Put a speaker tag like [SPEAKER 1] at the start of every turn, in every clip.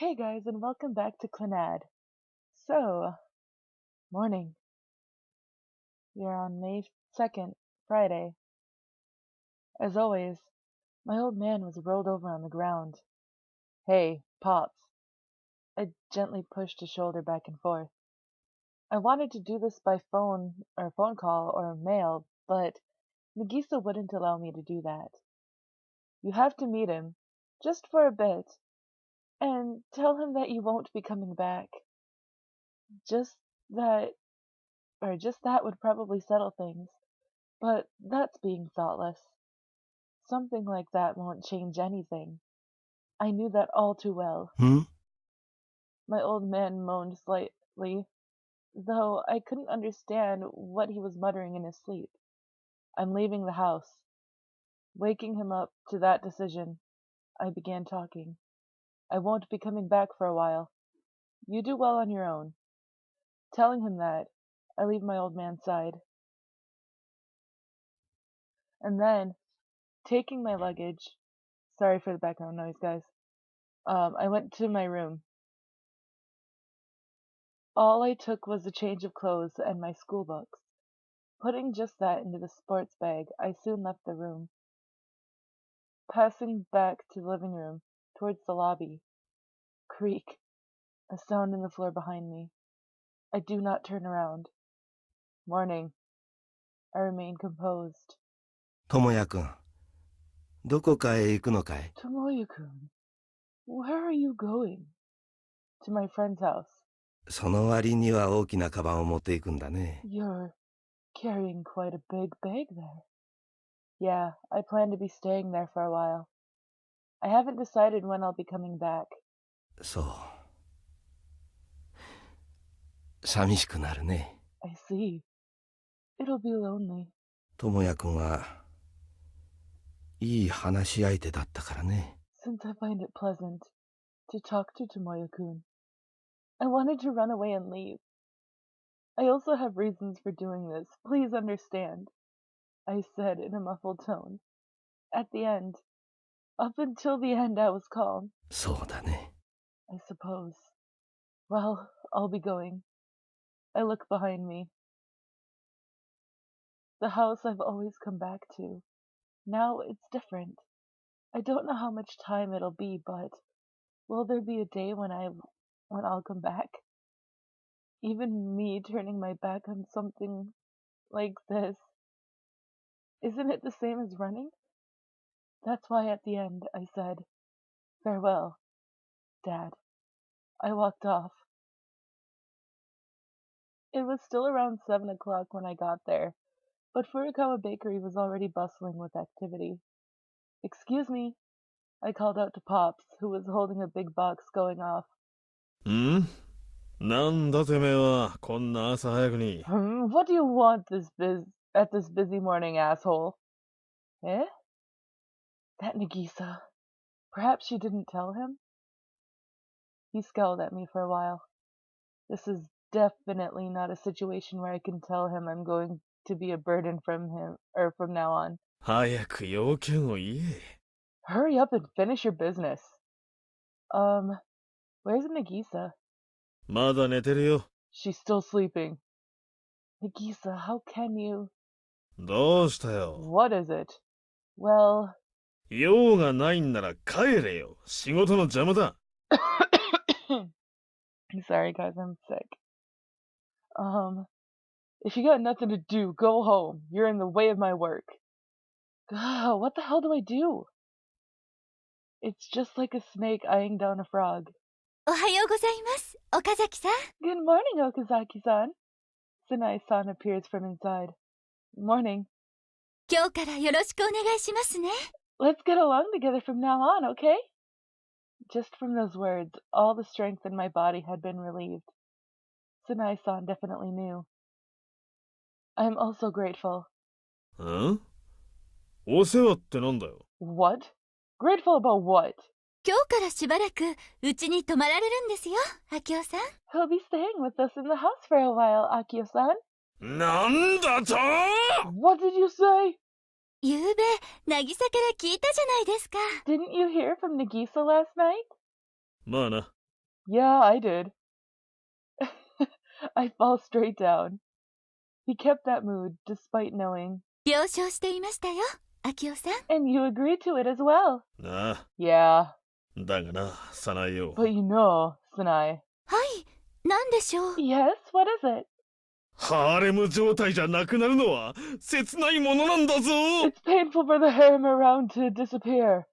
[SPEAKER 1] Hey guys, and welcome back to Clannad. So, morning. We are on May 2nd, Friday. As always, my old man was rolled over on the ground. Hey, Pops. I gently pushed his shoulder back and forth. I wanted to do this by phone call or mail, but Nagisa wouldn't allow me to do that. You have to meet him, just for a bit, and tell him that you won't be coming back. Just that just that would probably settle things. But that's being thoughtless. Something like that won't change anything. I knew that all too well. My old man moaned slightly, though I couldn't understand what he was muttering in his sleep. I'm leaving the house. Waking him up to that decision, I began talking. I won't be coming back for a while. You do well on your own. Telling him that, I leave my old man's side. And then, taking my luggage, sorry for the background noise, guys. I went to my room. All I took was a change of clothes and my school books. Putting just that into the sports bag, I soon left the room. Passing back to the living room, towards the lobby. Creak. A sound in the floor behind me. I do not turn around. Morning. I remain composed.
[SPEAKER 2] 智也くん、どこかへ行くのかい？
[SPEAKER 1] Tomoya-kun, where are you going? To my friend's house.
[SPEAKER 2] その割には大きなカバンを持っていくんだね。
[SPEAKER 1] You're carrying quite a big bag there. Yeah, I plan to be staying there for a while. I haven't decided when I'll be coming back.
[SPEAKER 2] そう。寂しくなるね。
[SPEAKER 1] I see. It'll be lonely.
[SPEAKER 2] 智也くんはいい話し相手だったからね。
[SPEAKER 1] Since I find it pleasant to talk to Tomoya-kun, I wanted to run away and leave. I also have reasons for doing this. Please understand, I said in a muffled tone. At the end, up until the end, I was calm.
[SPEAKER 2] そうだね。
[SPEAKER 1] I suppose. Well, I'll be going. I look behind me. The house I've always come back to. Now it's different. I don't know how much time it'll be, but will there be a day when I'll come back? Even me turning my back on something like this. Isn't it the same as running? That's why at the end I said, farewell, Dad. I walked off. It was still around 7 o'clock when I got there, but Furukawa Bakery was already bustling with activity. Excuse me, I called out to Pops, who was holding a big box going off.
[SPEAKER 3] なんだてめえはこんな朝早くに。
[SPEAKER 1] What do you want at this busy morning, asshole? Eh? That Nagisa. Perhaps she didn't tell him? He scowled at me for a while. This is definitely not a situation where I can tell him I'm going to be a burden from now on.
[SPEAKER 3] 早く要件を言え。
[SPEAKER 1] Hurry up and finish your business. Where's Nagisa?
[SPEAKER 3] まだ寝てるよ。
[SPEAKER 1] She's still sleeping. Nagisa, how can you?
[SPEAKER 3] どうしたよ。
[SPEAKER 1] What is it? Well...
[SPEAKER 3] 用がないんなら帰れよ。仕事の邪魔だ。
[SPEAKER 1] Sorry guys, I'm sick. If you got nothing to do, go home. You're in the way of my work. What the hell do I do? It's just like a snake eyeing down a frog.
[SPEAKER 4] おはようございます、岡崎さん。
[SPEAKER 1] Good morning, Okazaki-san. Sanae-san appears from inside. Morning.
[SPEAKER 4] 今日からよろしくお願いしますね。
[SPEAKER 1] Let's get along together from now on, okay? Just from those words, all the strength in my body had been relieved. Sanae-san definitely knew. I am also grateful.
[SPEAKER 3] お世話ってなんだよ。
[SPEAKER 1] What? Grateful about what?
[SPEAKER 4] 今日からしばらくうちに泊まられるんですよ、明夫さん。
[SPEAKER 1] He'll be staying with us in the house for a while, Akio-san.
[SPEAKER 3] なんだと
[SPEAKER 1] What did you say?
[SPEAKER 4] ゆうべ、渚から聞いたじゃないですか。
[SPEAKER 1] Didn't you hear from Nagisa last night?
[SPEAKER 3] まあな。
[SPEAKER 1] Yeah, I did. I fall straight down. He kept that mood despite knowing.
[SPEAKER 4] 了承していましたよ、明夫さん。
[SPEAKER 1] And you agreed to it as well.
[SPEAKER 3] なあ、
[SPEAKER 1] Yeah,
[SPEAKER 3] だがな、早苗よ。
[SPEAKER 1] but you know, Sanai.
[SPEAKER 4] はい、何でしょう。
[SPEAKER 1] Yes, what is it?
[SPEAKER 3] ハーレム状態じゃなくなるのは切ないものなんだぞ。
[SPEAKER 1] It's painful for the harem around to disappear.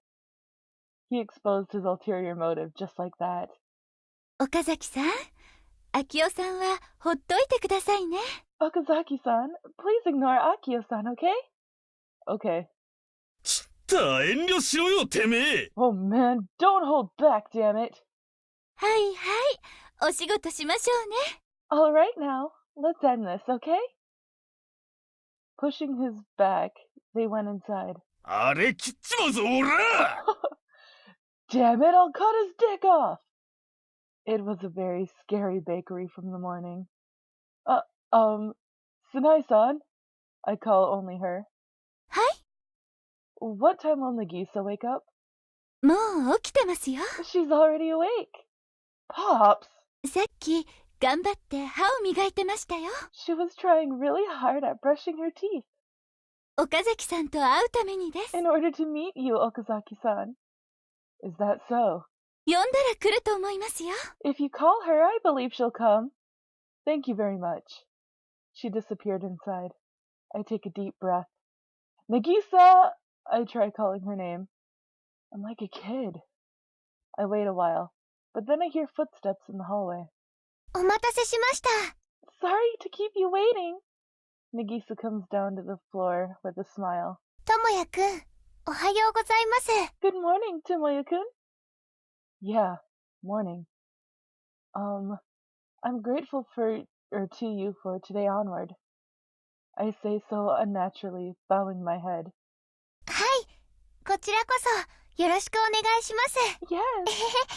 [SPEAKER 1] He exposed his ulterior motive just like that.
[SPEAKER 4] 岡崎さん、明夫さんはほっといてくださいね。
[SPEAKER 1] Okazaki-san, please ignore Akio-san, okay? Okay.
[SPEAKER 3] ちった遠慮しろよてめえ。
[SPEAKER 1] Oh man, don't hold back, damn it.
[SPEAKER 4] はいはい、お仕事しましょうね。
[SPEAKER 1] All right now, let's end this, okay? Pushing his back, they went inside.
[SPEAKER 3] あれ切っちまうぞおら。
[SPEAKER 1] Damn it, I'll cut his dick off! It was a very scary bakery from the morning. Sanai-san? I call only her.
[SPEAKER 4] はい、
[SPEAKER 1] What time will Nagisa wake up?
[SPEAKER 4] もう起きてますよ。
[SPEAKER 1] She's already awake. Pops!
[SPEAKER 4] さっき頑張って歯を磨いてましたよ。
[SPEAKER 1] She was trying really hard at brushing her teeth
[SPEAKER 4] 岡崎さんと会うためにです。
[SPEAKER 1] in order to meet you, Okazaki-san. Is that so?
[SPEAKER 4] 呼んだら来ると思いますよ。
[SPEAKER 1] If you call her, I believe she'll come. Thank you very much. She disappeared inside. I take a deep breath. Nagisa! I try calling her name. I'm like a kid. I wait a while, but then I hear footsteps in the hallway.
[SPEAKER 4] お待たせしました。
[SPEAKER 1] Sorry to keep you waiting. Nagisa comes down to the floor with a smile.
[SPEAKER 4] ともやくん、おはようございます。
[SPEAKER 1] Good morning, Tomoya-kun. Yeah, morning. I'm grateful to you for today onward. I say so unnaturally, bowing my head.
[SPEAKER 4] はい、こちらこそよろしくお願いします。
[SPEAKER 1] Yes,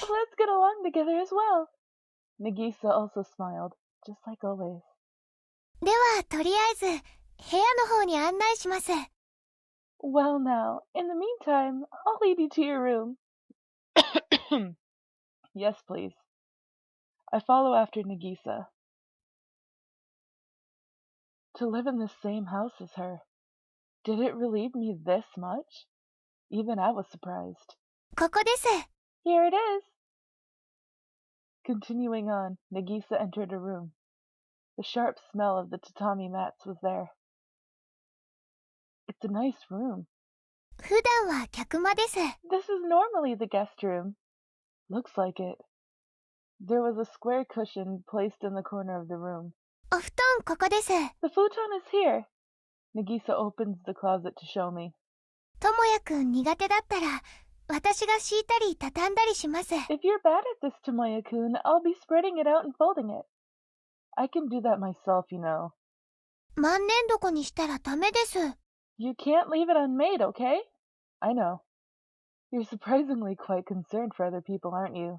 [SPEAKER 1] let's get along together as well. Nagisa also smiled, just like always.
[SPEAKER 4] では、とりあえず、部屋の方に案内します。
[SPEAKER 1] Well now, in the meantime, I'll lead you to your room. Yes, please. I follow after Nagisa. To live in the same house as her. Did it relieve me this much? Even I was surprised.
[SPEAKER 4] ここです。
[SPEAKER 1] Here it is. Continuing on, Nagisa entered a room. The sharp smell of the tatami mats was there. It's a nice room.
[SPEAKER 4] 普段は客間です。
[SPEAKER 1] This is normally the guest room. Looks like it. There was a square cushion placed in the corner of the room.
[SPEAKER 4] お布団ここです。
[SPEAKER 1] The futon is here. Nagisa opens the closet to show me.
[SPEAKER 4] ともやくん苦手だったら、私が敷いたり畳んだりします。
[SPEAKER 1] If you're bad at this, Tomoya-kun, I'll be spreading it out and folding it. I can do that myself, you know.
[SPEAKER 4] 万年床にしたらダメです。
[SPEAKER 1] You can't leave it unmade, okay? I know. You're surprisingly quite concerned for other people, aren't you?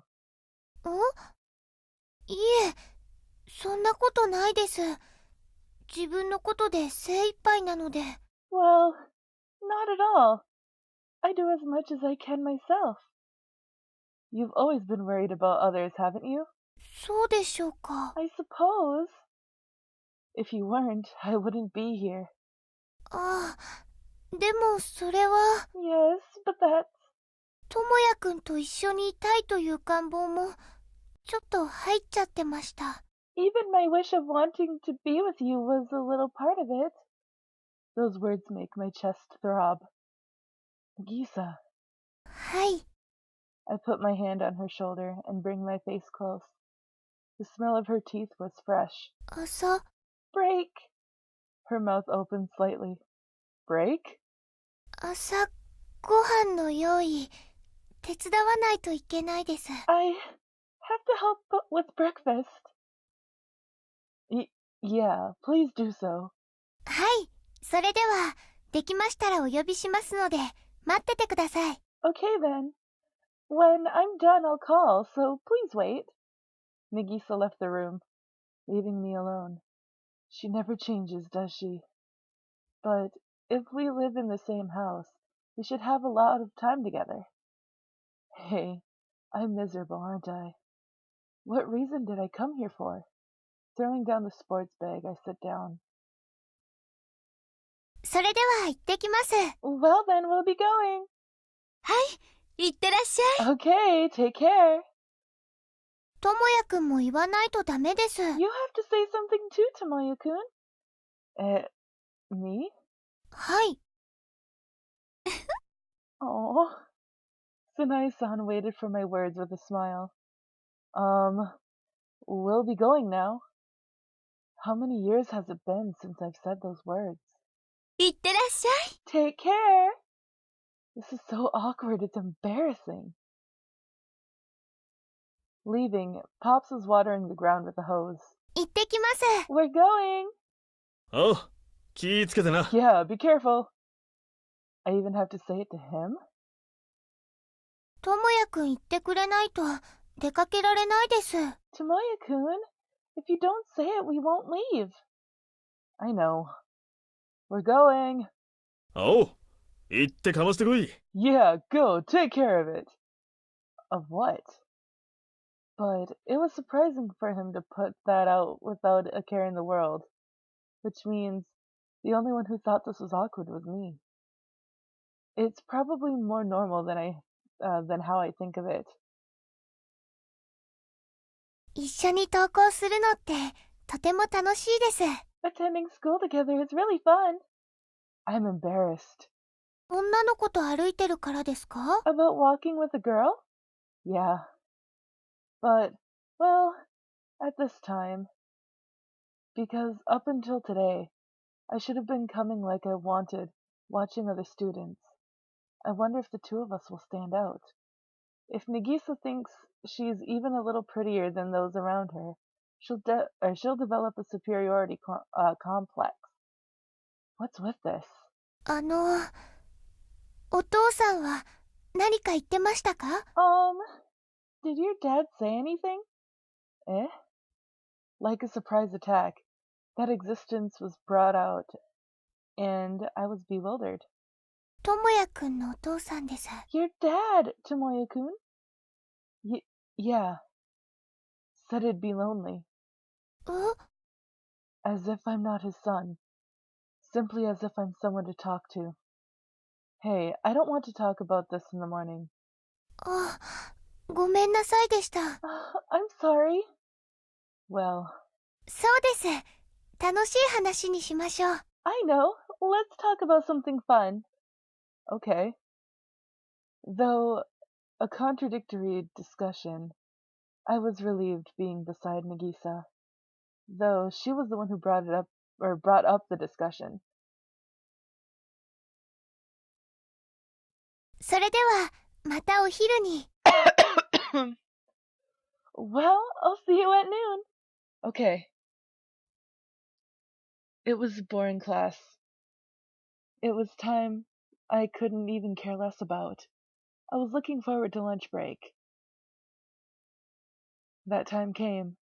[SPEAKER 4] いえ、そんなことないです。自分のことで精一杯なので。
[SPEAKER 1] Well, not at all. I do as much as I can myself. You've always been worried about others, haven't you?
[SPEAKER 4] そうでしょうか。
[SPEAKER 1] I suppose. If you weren't, I wouldn't be here.
[SPEAKER 4] ああ、でもそれは、
[SPEAKER 1] Yes, but that's...
[SPEAKER 4] ともやくんと一緒にいたいという願望も、ちょっと入っちゃってました。
[SPEAKER 1] Even my wish of wanting to be with you was a little part of it. Those words make my chest throb. Nagisa.
[SPEAKER 4] はい。
[SPEAKER 1] I put my hand on her shoulder and bring my face close. The smell of her teeth was fresh.
[SPEAKER 4] 朝、
[SPEAKER 1] Break! Her mouth opened slightly. Break?
[SPEAKER 4] 朝ごはんの用意、手伝わないといけないです。
[SPEAKER 1] I have to help with breakfast. Yeah, please do so.
[SPEAKER 4] はい、それでは、できましたらお呼びしますので、待っててください。
[SPEAKER 1] Okay then. When I'm done, I'll call, so please wait. Nagisa left the room, leaving me alone. She never changes, does she? But if we live in the same house, we should have a lot of time together. Hey, I'm miserable, aren't I? What reason did I come here for? Throwing down the sports bag, I sit down.
[SPEAKER 4] それでは行ってきます。
[SPEAKER 1] Well then, we'll be going.
[SPEAKER 4] はい、行ってらっしゃい。
[SPEAKER 1] Okay, take care.
[SPEAKER 4] ともやくんも言わないとダメです。
[SPEAKER 1] You have to say something too, Tomoya-kun. Me?
[SPEAKER 4] はい。
[SPEAKER 1] Oh. Sanae-san waited for my words with a smile. We'll be going now. How many years has it been since I've said those words?
[SPEAKER 4] 行ってらっしゃい。
[SPEAKER 1] Take care! This is so awkward, it's embarrassing. Leaving, Pops was watering the ground with a hose.
[SPEAKER 4] 行ってきます。
[SPEAKER 1] We're going!
[SPEAKER 3] おう、気ぃつけてな。
[SPEAKER 1] Yeah, be careful. I even have to say it to him?
[SPEAKER 4] ともやくん言ってくれないと出かけられないです。
[SPEAKER 1] Tomoya-kun, if you don't say it, we won't leave. I know. We're going.
[SPEAKER 3] おう、行ってかましてこい。
[SPEAKER 1] Yeah, go, take care of it. Of what? But it was surprising for him to put that out without a care in the world, which means the only one who thought this was awkward was me. It's probably more normal than how I think of it.
[SPEAKER 4] 一緒に登校するのってとても楽しいです。
[SPEAKER 1] Attending school together is really fun. I'm embarrassed.
[SPEAKER 4] 女の子と歩いてるからですか？
[SPEAKER 1] About walking with a girl? Yeah. But, well, at this time. Because up until today, I should have been coming like I wanted, watching other students. I wonder if the two of us will stand out. If Nagisa thinks she's even a little prettier than those around her, she'll develop a superiority complex. What's with this?
[SPEAKER 4] お父さんは何か言ってましたか？
[SPEAKER 1] Did your dad say anything? Eh? Like a surprise attack, that existence was brought out, and I was bewildered.
[SPEAKER 4] ともやくんのお父さんです。
[SPEAKER 1] Your dad, Tomoya-kun? Yeah. Said it'd be lonely.
[SPEAKER 4] え？
[SPEAKER 1] As if I'm not his son. Simply as if I'm someone to talk to. Hey, I don't want to talk about this in the morning.
[SPEAKER 4] あ、ごめんなさいでした。
[SPEAKER 1] I'm sorry. Well,
[SPEAKER 4] そうです。楽しい話にしましょう。
[SPEAKER 1] I know. Let's talk about something fun. Okay. Though a contradictory discussion, I was relieved being beside Nagisa. Though she was the one who brought up the discussion.
[SPEAKER 4] それではまたお昼に。
[SPEAKER 1] Well, I'll see you at noon. Okay. It was a boring class. It was time I couldn't even care less about. I was looking forward to lunch break. That time came.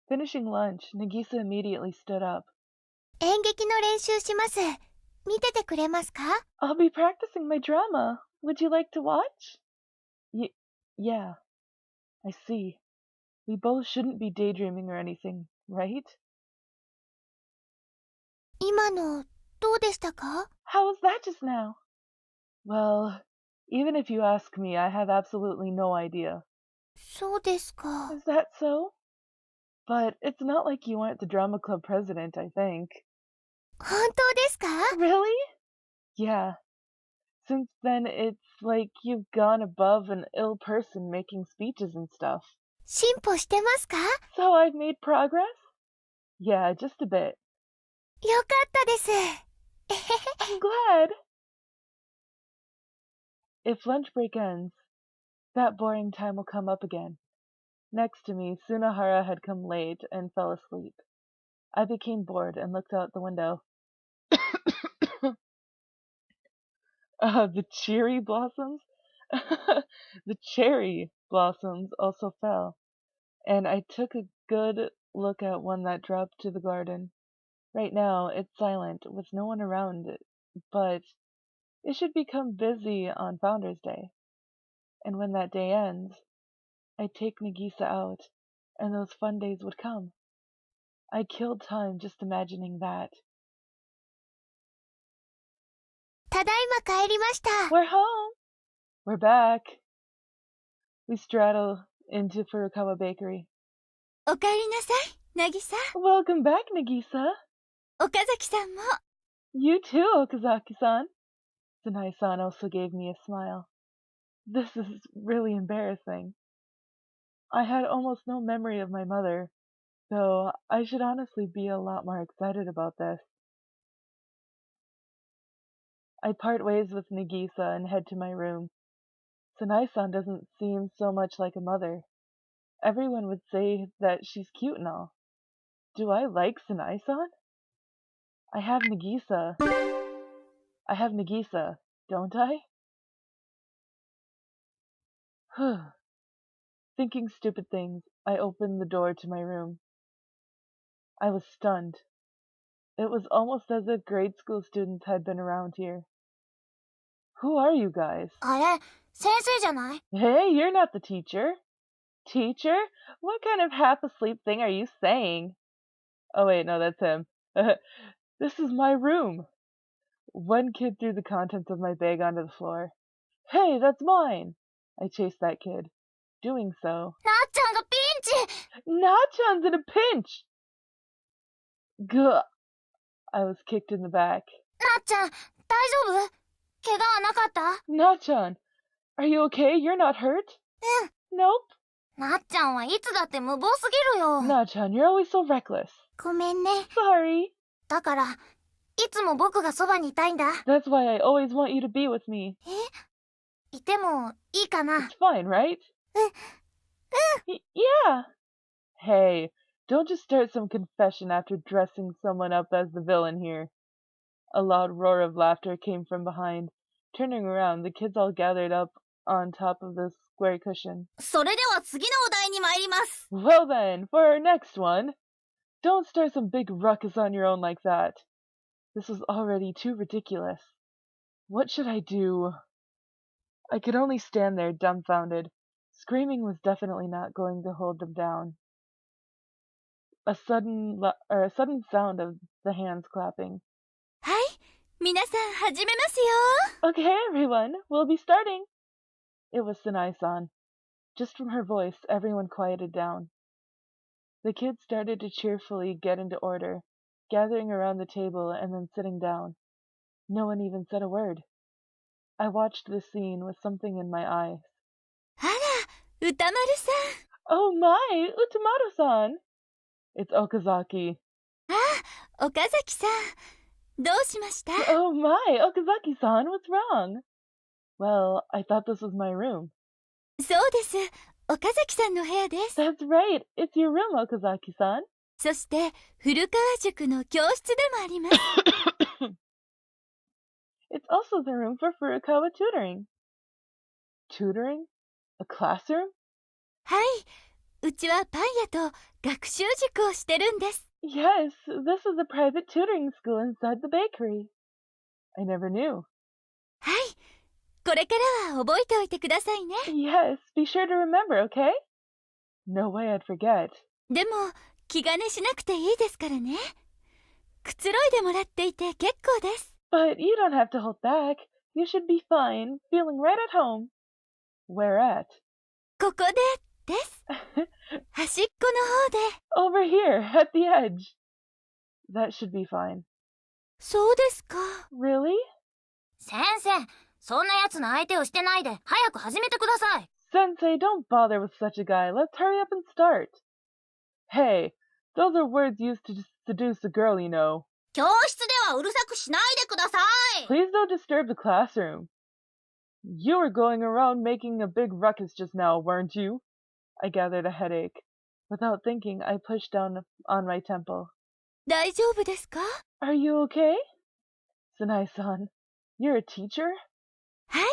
[SPEAKER 1] Finishing lunch, Nagisa immediately stood up.
[SPEAKER 4] 演劇の練習します。見ててくれますか？
[SPEAKER 1] I'll be practicing my drama. Would you like to watch? Yeah. I see. We both shouldn't be daydreaming or anything, right?
[SPEAKER 4] 今のどうでしたか？
[SPEAKER 1] How was that just now? Well, even if you ask me, I have absolutely no idea.
[SPEAKER 4] そうですか。
[SPEAKER 1] Is that so? But it's not like you aren't the drama club president, I think.
[SPEAKER 4] 本当ですか？
[SPEAKER 1] Really? Yeah. Since then, it's like you've gone above an ill person making speeches and stuff.
[SPEAKER 4] 進歩してますか？
[SPEAKER 1] So I've made progress? Yeah, just a bit.
[SPEAKER 4] よかったです。
[SPEAKER 1] I'm glad. If lunch break ends, that boring time will come up again. Next to me, Sunahara had come late and fell asleep. I became bored and looked out the window. The cherry blossoms? The cherry blossoms also fell, and I took a good look at one that dropped to the garden. Right now, it's silent, with no one around it, but it should become busy on Founder's Day. And when that day ends, I take Nagisa out and those fun days would come. I killed time just imagining that.
[SPEAKER 4] ただいま帰りました。
[SPEAKER 1] We're home! We're back. We straddle into Furukawa Bakery.
[SPEAKER 4] おかえりなさい、なぎさ。
[SPEAKER 1] Welcome back, Nagisa.
[SPEAKER 4] 岡崎さんも。
[SPEAKER 1] You too, Okazaki-san. Sanai-san also gave me a smile. This is really embarrassing. I had almost no memory of my mother, though I should honestly be a lot more excited about this. I part ways with Nagisa and head to my room. Sanai-san doesn't seem so much like a mother. Everyone would say that she's cute and all. Do I like Sanai-san? I have Nagisa, don't I? Thinking stupid things, I opened the door to my room. I was stunned. It was almost as if grade school students had been around here. Who are you guys?
[SPEAKER 4] あれ、先生じゃない？
[SPEAKER 1] Hey, you're not the teacher. Teacher? What kind of half-asleep thing are you saying? Oh wait, no, that's him. This is my room. One kid threw the contents of my bag onto the floor. Hey, that's mine! I chased that kid. Doing so.
[SPEAKER 4] なっちゃんがピンチ！
[SPEAKER 1] Na-chan's in a pinch! Gah! I was kicked in the back.
[SPEAKER 4] なっちゃん、大丈夫？怪我はなかった？
[SPEAKER 1] Na-chan, are you okay? You're not hurt?
[SPEAKER 4] うん。
[SPEAKER 1] Nope.
[SPEAKER 4] なっちゃんはいつだって無謀すぎるよ。
[SPEAKER 1] Na-chan, you're always so reckless.
[SPEAKER 4] ごめんね。
[SPEAKER 1] Sorry.
[SPEAKER 4] だから、いつも僕がそばにいたいんだ。
[SPEAKER 1] That's why I always want you to be with me.
[SPEAKER 4] いてもいいかな？
[SPEAKER 1] It's fine, right? Yeah. Hey, don't just start some confession after dressing someone up as the villain here. A loud roar of laughter came from behind. Turning around, the kids all gathered up on top of the square cushion.
[SPEAKER 4] それでは次のお題に参ります。
[SPEAKER 1] Well then, for our next one, don't start some big ruckus on your own like that. This was already too ridiculous. What should I do? I could only stand there dumbfounded. Screaming was definitely not going to hold them down. A sudden sound of the hands clapping.
[SPEAKER 4] はい、皆さん始めますよ。
[SPEAKER 1] Okay, everyone, we'll be starting. It was Sanai-san. Just from her voice, everyone quieted down. The kids started to cheerfully get into order, gathering around the table and then sitting down. No one even said a word. I watched the scene with something in my eyes.
[SPEAKER 4] あら、歌丸さん。
[SPEAKER 1] Oh my, Utamaru-san! It's Okazaki.
[SPEAKER 4] あ、岡崎さん。どうしました？
[SPEAKER 1] Oh my, Okazaki-san, what's wrong? Well, I thought this was my room.
[SPEAKER 4] そうです。岡崎さんの部屋です。
[SPEAKER 1] That's right, it's your room, Okazaki-san.
[SPEAKER 4] そして、古川塾の教室でもあります。
[SPEAKER 1] It's also the room for Furukawa tutoring. Tutoring? A classroom?
[SPEAKER 4] はい。うちはパン屋と学習塾をしてるんです。
[SPEAKER 1] Yes, this is a private tutoring school inside the bakery. I never knew.
[SPEAKER 4] はい。これからは覚えておいてくださいね。
[SPEAKER 1] Yes, be sure to remember, okay? No way I'd forget.
[SPEAKER 4] でも、気兼ねしなくていいですからね。くつろいでもらっていて結構です。
[SPEAKER 1] But you don't have to hold back. You should be fine, feeling right at home. Where at?
[SPEAKER 4] ここで、です。端っこの方で。
[SPEAKER 1] Over here, at the edge. That should be fine.
[SPEAKER 4] そうですか。
[SPEAKER 1] Really?
[SPEAKER 4] 先生、そんな奴の相手をしてないで、早く始めてください。
[SPEAKER 1] Sensei, don't bother with such a guy. Let's hurry up and start. Hey, those are words used to seduce a girl, you know.
[SPEAKER 4] 教室ではうるさくしないでください。
[SPEAKER 1] Please don't disturb the classroom. You were going around making a big ruckus just now, weren't you? I gathered a headache. Without thinking, I pushed down on my temple.
[SPEAKER 4] 大丈夫ですか？
[SPEAKER 1] Are you okay? Sanai-san, you're a teacher?
[SPEAKER 4] はい。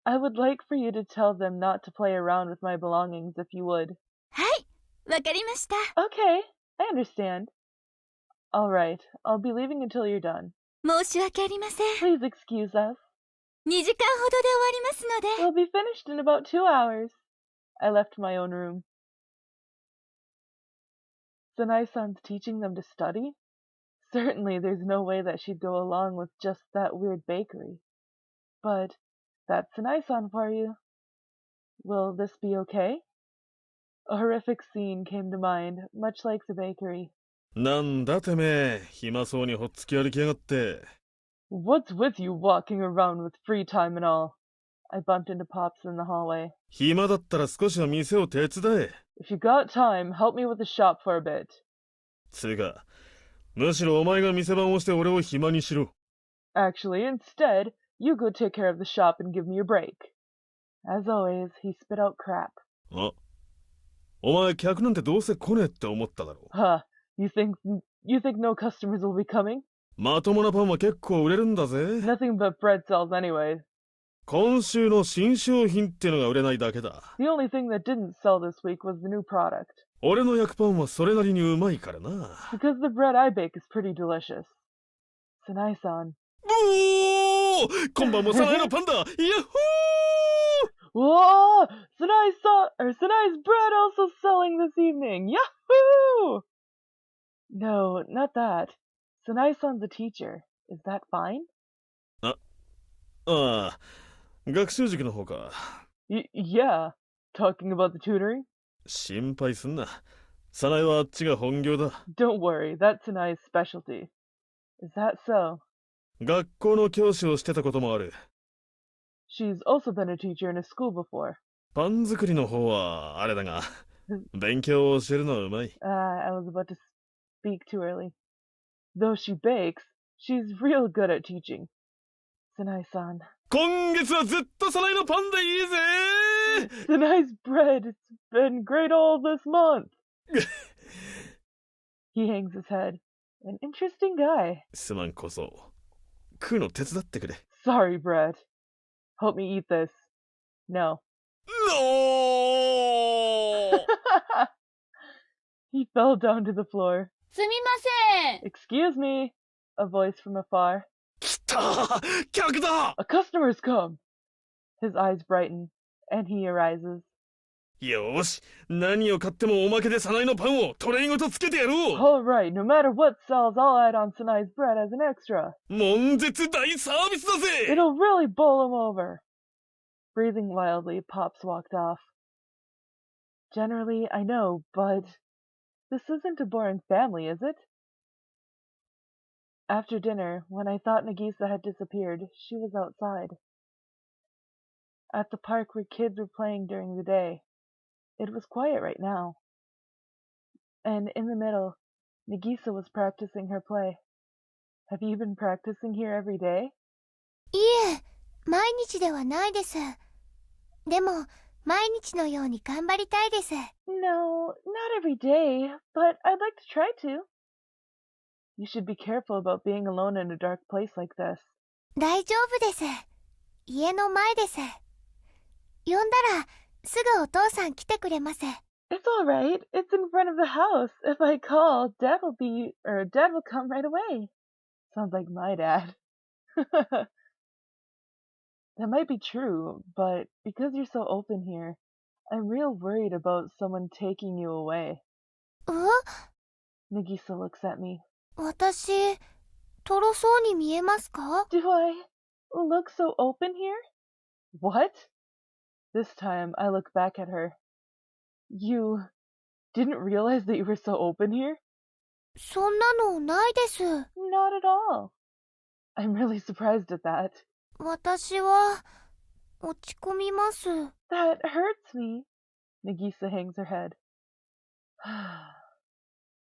[SPEAKER 1] I would like for you to tell them not to play around with my belongings if you would.
[SPEAKER 4] はい。わかりました。
[SPEAKER 1] Okay, I understand. All right, I'll be leaving until you're done.
[SPEAKER 4] 申し訳ありません。
[SPEAKER 1] Please excuse us.
[SPEAKER 4] 2時間ほどで終わりますので。
[SPEAKER 1] We'll be finished in about 2 hours. I left my own room. Sanai-san's teaching them to study? Certainly there's no way that she'd go along with just that weird bakery. But that's Sanai-san for you. Will this be okay? A horrific scene came to mind, much like the bakery.
[SPEAKER 3] なんだてめえ、暇そうにほっつき歩きやがって。
[SPEAKER 1] What's with you walking around with free time and all? I bumped into Pops in the hallway.
[SPEAKER 3] 暇だったら少しは店を手伝え。
[SPEAKER 1] If you got time, help me with the shop for a bit.
[SPEAKER 3] つうか、むしろお前が店番をして俺を暇にしろ。
[SPEAKER 1] Actually, instead, you go take care of the shop and give me a break. As always, he spit out crap.
[SPEAKER 3] あ、お前客なんてどうせ来ねえって思っただろ。
[SPEAKER 1] Huh, you think no customers will be coming?
[SPEAKER 3] まともなパンは結構売れるんだぜ。
[SPEAKER 1] Nothing but bread sells anyway.
[SPEAKER 3] 今週の新商品ってのが売れないだけだ。
[SPEAKER 1] The only thing that didn't sell this week was the new product.
[SPEAKER 3] 俺の焼くパンはそれなりにうまいからな。
[SPEAKER 1] Because the bread I bake is pretty delicious. Sanai-san.
[SPEAKER 3] おー、今晩もサナイのパンだ。ヤッホー。
[SPEAKER 1] Whoa! Sanai's bread also selling this evening! Yahoo! No, not that. Sanai-san's a teacher. Is that fine?
[SPEAKER 3] ああ、学習塾の方か。
[SPEAKER 1] Yeah. Talking about the tutoring?
[SPEAKER 3] 心配すんな。サナイはあっちが本業だ。
[SPEAKER 1] Don't worry, that's Sanai's specialty. Is that so?
[SPEAKER 3] 学校の教師をしてたこともある。
[SPEAKER 1] She's also been a teacher in a school before.
[SPEAKER 3] パン作りの方はあれだが、勉強を教えるのはうまい。
[SPEAKER 1] I was about to speak too early. Though she bakes, she's real good at teaching. Sanai-san.
[SPEAKER 3] 今月はずっとサナイのパンでいいぜ。
[SPEAKER 1] Sanai's bread, it's been great all this month. He hangs his head. An interesting guy.
[SPEAKER 3] すまんこそ。食うの手伝ってくれ。
[SPEAKER 1] Sorry, bread. Help me eat this. No.
[SPEAKER 3] No!
[SPEAKER 1] He fell down to the floor.
[SPEAKER 4] すみません。
[SPEAKER 1] Excuse me, a voice from afar.
[SPEAKER 3] 来た！客だ！
[SPEAKER 1] A customer's come. His eyes brighten, and he arises.
[SPEAKER 3] よし、何を買ってもおまけでサナイのパンをトレイごとつけてやろう。
[SPEAKER 1] All right, no matter what sells, I'll add on Sanai's bread as an extra.
[SPEAKER 3] 悶絶大サービスだぜ。
[SPEAKER 1] It'll really bowl him over. Breathing wildly, Pops walked off. Generally, I know, but this isn't a boring family, is it? After dinner, when I thought Nagisa had disappeared, she was outside. At the park where kids were playing during the day. It was quiet right now. And in the middle, Nagisa was practicing her play. Have you been practicing here every day?
[SPEAKER 4] いえ、毎日ではないです。でも、毎日のように頑張りたいです。
[SPEAKER 1] No, not every day, but I'd like to try to. You should be careful about being alone in a dark place like this.
[SPEAKER 4] 大丈夫です。家の前です。呼んだら、すぐお父さん来てくれます。
[SPEAKER 1] It's all right. It's in front of the house. If I call, Dad will come right away. Sounds like my dad. That might be true, but because you're so open here, I'm real worried about someone taking you away.
[SPEAKER 4] え？
[SPEAKER 1] Nagisa looks at me.
[SPEAKER 4] 私、とろそうに見えますか？
[SPEAKER 1] Do I look so open here? What? This time I look back at her. You didn't realize that you were so open here?
[SPEAKER 4] そんなのないです。
[SPEAKER 1] Not at all. I'm really surprised at that.
[SPEAKER 4] 私は、落ち込みます。
[SPEAKER 1] That hurts me. Nagisa hangs her head.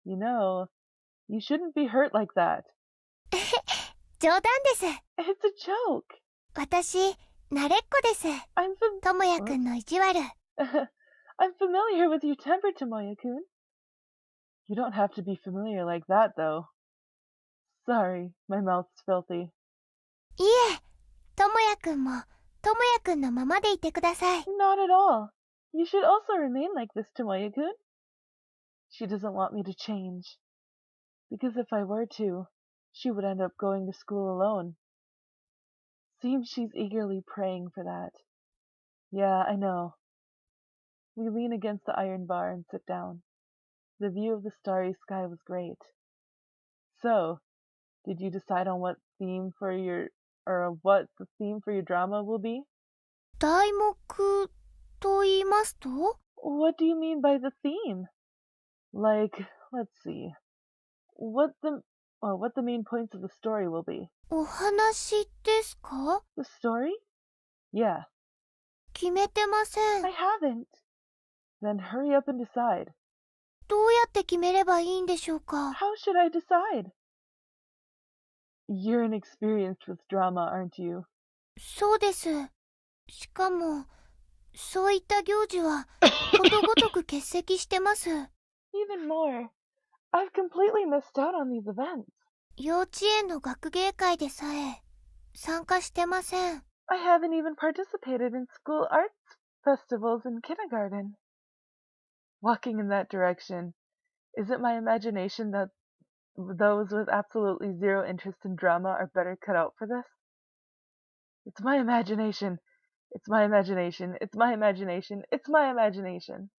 [SPEAKER 1] You know, you shouldn't be hurt like that.
[SPEAKER 4] 冗談です。
[SPEAKER 1] It's a joke.
[SPEAKER 4] 私、慣れっこです。 ともやくんの意地悪。
[SPEAKER 1] I'm familiar with your temper, Tomoya-kun. You don't have to be familiar like that, though. Sorry, my mouth's filthy.
[SPEAKER 4] いえ、ともやくんも、ともやくんのままでいてください。
[SPEAKER 1] Not at all. You should also remain like this, Tomoya-kun. She doesn't want me to change. Because if I were to, she would end up going to school alone. Seems she's eagerly praying for that. Yeah, I know. We lean against the iron bar and sit down. The view of the starry sky was great. So, did you decide on what the theme for your drama will be?
[SPEAKER 4] 題目と言いますと
[SPEAKER 1] What do you mean by the theme? Like, let's see. What the main points of the story will be?
[SPEAKER 4] お話ですか
[SPEAKER 1] The story? Yeah.
[SPEAKER 4] 決めてません。
[SPEAKER 1] I haven't. Then hurry up and decide.
[SPEAKER 4] どうやって決めればいいんでしょうか
[SPEAKER 1] How should I decide? You're inexperienced with drama, aren't you?
[SPEAKER 4] そうです。しかも、そういった行事はことごとく欠席してます。
[SPEAKER 1] Even more. I've completely missed out on these events.
[SPEAKER 4] 幼稚園の学芸会でさえ参加してません。
[SPEAKER 1] I haven't even participated in school arts festivals in kindergarten. Walking in that direction, is it my imagination that those with absolutely zero interest in drama are better cut out for this? It's my imagination. It's my imagination. It's my imagination. It's my imagination.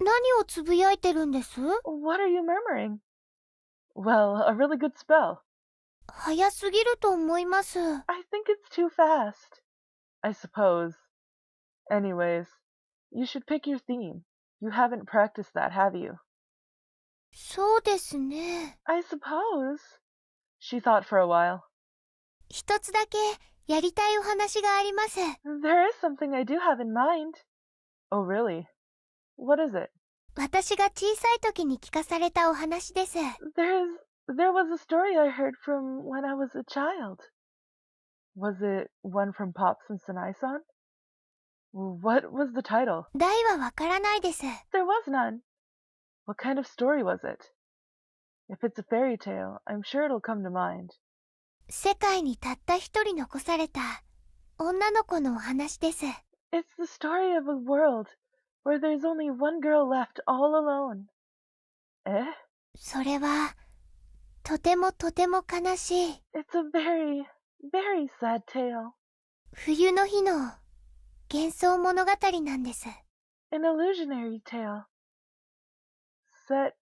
[SPEAKER 4] 何をつぶやいてるんです
[SPEAKER 1] What are you murmuring? Well, a really good spell.
[SPEAKER 4] 早すぎると思います。
[SPEAKER 1] I think it's too fast. I suppose. Anyways, you should pick your theme. You haven't practiced that, have you?
[SPEAKER 4] そうですね。
[SPEAKER 1] I suppose. She thought for a while.
[SPEAKER 4] 一つだけやりたいお話があります。
[SPEAKER 1] There is something I do have in mind. Oh, really? What is it?
[SPEAKER 4] 私が小さい時に聞かされたお話です。
[SPEAKER 1] There was a story I heard from when I was a child. Was it one from Pops and Sanai-san? What was the title?
[SPEAKER 4] 題はわからないです。
[SPEAKER 1] There was none. What kind of story was it? If it's a fairy tale, I'm sure it'll come to mind.
[SPEAKER 4] 世界にたった一人残された女の子のお話です。
[SPEAKER 1] It's the story of a world where there's only one girl left all alone. Eh?
[SPEAKER 4] それはとてもとても悲しい
[SPEAKER 1] It's a very, very sad tale.
[SPEAKER 4] 冬の日の幻想物語なんです。
[SPEAKER 1] An illusionary tale. Set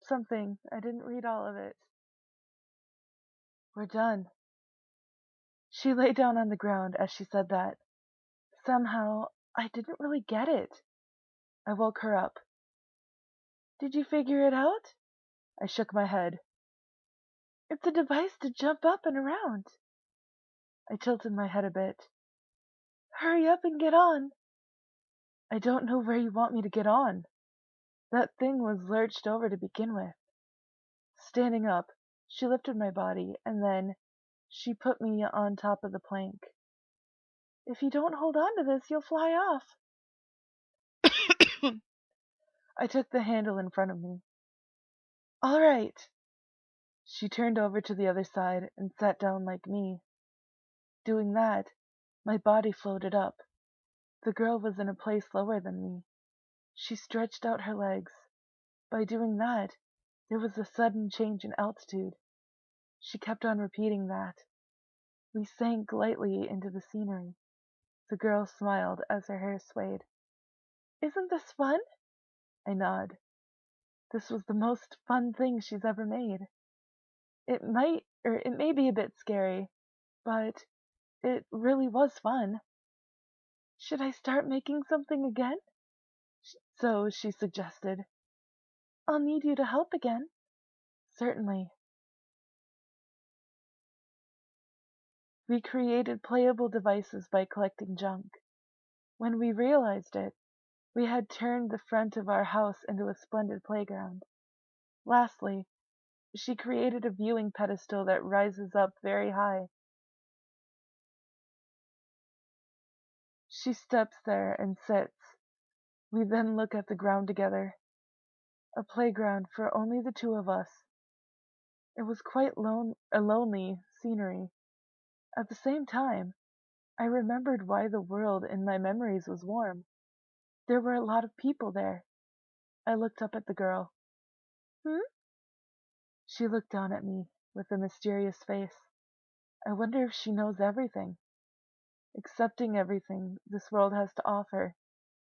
[SPEAKER 1] something. I didn't read all of it. We're done. She lay down on the ground as she said that. Somehow, I didn't really get it. I woke her up. Did you figure it out? I shook my head. It's a device to jump up and around. I tilted my head a bit. Hurry up and get on. I don't know where you want me to get on. That thing was lurched over to begin with. Standing up, she lifted my body, and then she put me on top of the plank. If you don't hold on to this, you'll fly off. I took the handle in front of me. All right. She turned over to the other side and sat down like me. Doing that, my body floated up. The girl was in a place lower than me. She stretched out her legs. By doing that, there was a sudden change in altitude. She kept on repeating that. We sank lightly into the scenery. The girl smiled as her hair swayed. Isn't this fun? I nodded. This was the most fun thing she's ever made. It may be a bit scary, but it really was fun. Should I start making something again? So she suggested. I'll need you to help again. Certainly. We created playable devices by collecting junk. When we realized it, we had turned the front of our house into a splendid playground. Lastly, she created a viewing pedestal that rises up very high. She steps there and sits. We then look at the ground together. A playground for only the two of us. It was quite a lonely scenery. At the same time, I remembered why the world in my memories was warm. There were a lot of people there. I looked up at the girl. She looked down at me with a mysterious face. I wonder if she knows everything. Accepting everything this world has to offer,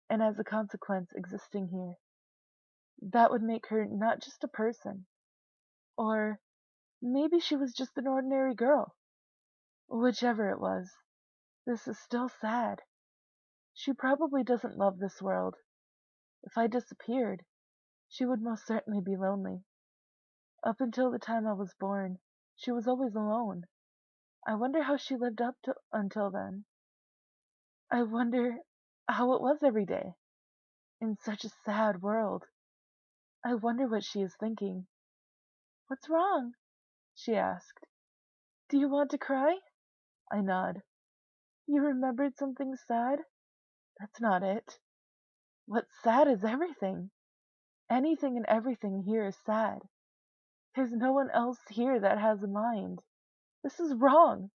[SPEAKER 1] and as a consequence existing here. That would make her not just a person. Or maybe she was just an ordinary girl. Whichever it was, this is still sad. She probably doesn't love this world. If I disappeared, she would most certainly be lonely. Up until the time I was born, she was always alone. I wonder how she lived up to until then. I wonder how it was every day in such a sad world. I wonder what she is thinking. What's wrong? She asked. Do you want to cry? I nod. You remembered something sad? That's not it. What's sad is everything. Anything and everything here is sad. There's no one else here that has a mind. This is wrong.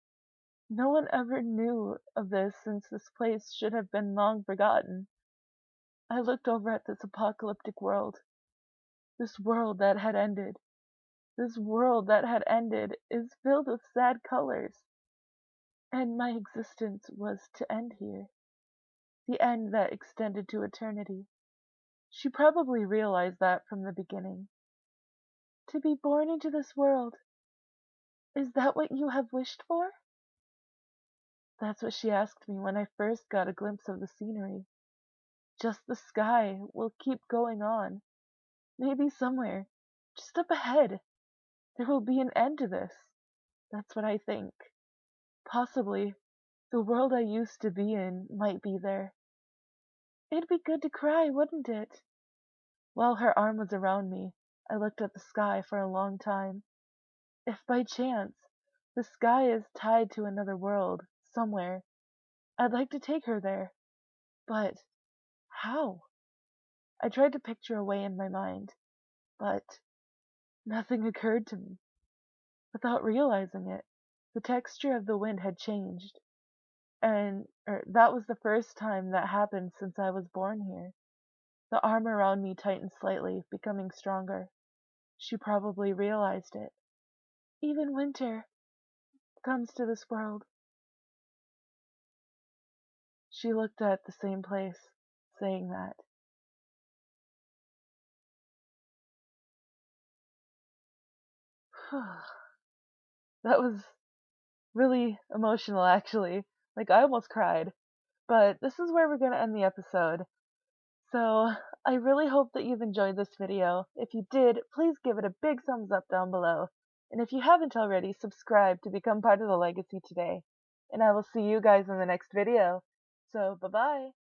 [SPEAKER 1] No one ever knew of this since this place should have been long forgotten. I looked over at this apocalyptic world. This world that had ended. This world that had ended is filled with sad colors. And my existence was to end here. The end that extended to eternity. She probably realized that from the beginning. To be born into this world, is that what you have wished for? That's what she asked me when I first got a glimpse of the scenery. Just the sky will keep going on. Maybe somewhere, just up ahead, there will be an end to this. That's what I think. Possibly, the world I used to be in might be there. It'd be good to cry, wouldn't it? While her arm was around me, I looked at the sky for a long time. If by chance the sky is tied to another world, somewhere, I'd like to take her there. But how? I tried to picture a way in my mind, but nothing occurred to me. Without realizing it, the texture of the wind had changed, and that was the first time that happened since I was born here. The arm around me tightened slightly, becoming stronger. She probably realized it. Even winter comes to this world. She looked at the same place, saying that. That was really emotional, actually. Like, I almost cried. But this is where we're going to end the episode. So, I really hope that you've enjoyed this video. If you did, please give it a big thumbs up down below. And if you haven't already, subscribe to become part of the legacy today. And I will see you guys in the next video. So, bye-bye.